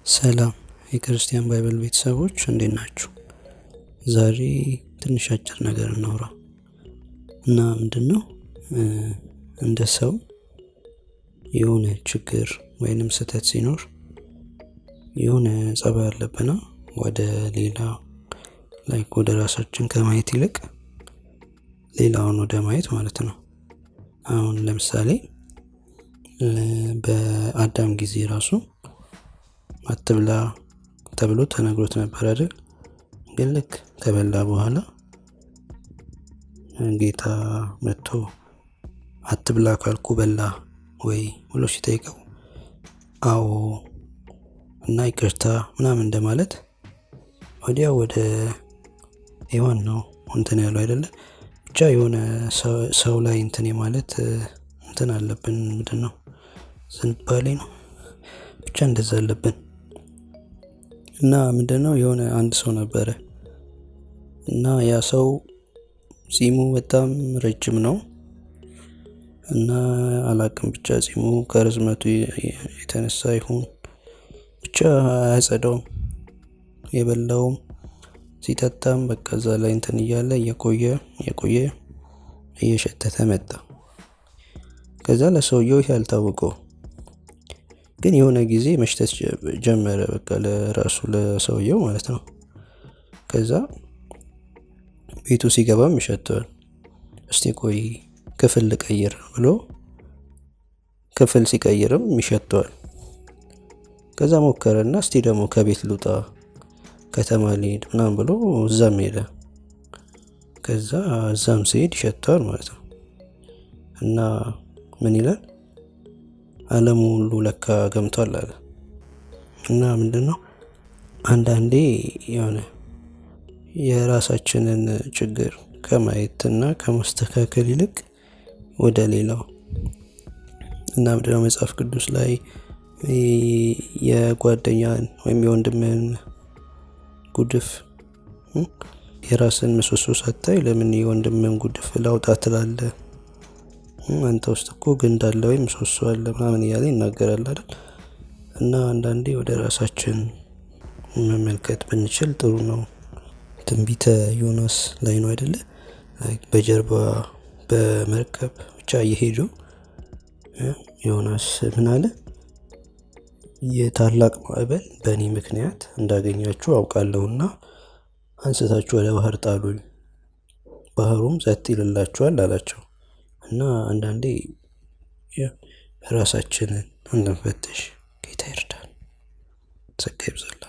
ሰላም የክርስቲያን ባይብል ቤተሰቦች እንዴት ናችሁ? ዛሬ ትንሽ አጭር ነገር እናውራ እና ምንድነው እንደ ሰው የሆነ ችግር ወይንም ስህተት ሲኖር የሆነ ጸባይ አለብና ወደ ሌላ ወደ ራሳችን ከማየት ይልቅ ሌላውን ወደ ማየት ማለት ነው። አሁን ለምሳሌ በአዳም ጊዜ ራሱ አትብላ ተብሎ ተነግሮት ነበር አይደል? ግን ልክ ከበላ በኋላ ጌታ መጥቶ አትብላ ካልኩ በላ ወይ ብሎ ሲጠይቀው አዎ እና ይቅርታ ምናምን እንደማለት ወዲያው ወደ ሔዋን ነው እንትን ያለው አይደለ? ብቻ የሆነ ሰው ላይ እንትን ማለት እንትን አለብን። ምንድነው ዝንባሌ ነው ብቻ እንደዛ አለብን። እና ምንድነው የሆነ አንድ ሰው ነበረ እና ያ ሰው ጺሙ በጣም ረጅም ነው እና አላቅም ብቻ ጺሙ ከርዝመቱ የተነሳ ይሁን ብቻ አያጸዳውም። የበላውም ሲጠጣም በቃ እዛ ላይ እንትን እያለ የቆየ እየሸተተ መጣ። ከዛ ለሰውየው ያልታወቀው ግን የሆነ ጊዜ መሽተት ጀመረ፣ በቃ ለራሱ ለሰውየው ማለት ነው። ከዛ ቤቱ ሲገባም ይሸተዋል። እስቲ ቆይ ክፍል ልቀይር ብሎ ክፍል ሲቀይርም ይሸተዋል። ከዛ ሞከረና እስቲ ደግሞ ከቤት ልውጣ ከተማ ልሄድ ምናምን ብሎ እዛም ሄደ። ከዛ እዛም ሲሄድ ይሸተዋል ማለት ነው። እና ምን ይላል ዓለሙ ሁሉ ለካ ገምቷል አለ። እና ምንድነው አንዳንዴ የሆነ የራሳችንን ችግር ከማየትና ከማስተካከል ይልቅ ወደ ሌላው እና ምንድነው መጽሐፍ ቅዱስ ላይ የጓደኛን ወይም የወንድምን ጉድፍ የራስን ምሰሶ ሳታይ ለምን የወንድምን ጉድፍ ላውጣ ትላለህ? አንተ ውስጥ እኮ ግንድ አለ ወይም ምሰሶ አለ ምናምን እያለ ይናገራል አይደል? እና አንዳንዴ ወደ ራሳችን መመልከት ብንችል ጥሩ ነው። ትንቢተ ዮናስ ላይ ነው አይደለ? በጀርባ በመርከብ ብቻ እየሄዱ ዮናስ ምን አለ? የታላቅ ማዕበል በእኔ ምክንያት እንዳገኛችሁ አውቃለሁና አንስታችሁ ወደ ባህር ጣሉኝ፣ ባህሩም ጸጥ ይልላችኋል አላቸው። እና አንዳንዴ ራሳችንን እንድንፈትሽ ጌታ ይርዳን። ጸጋ ይብዛል።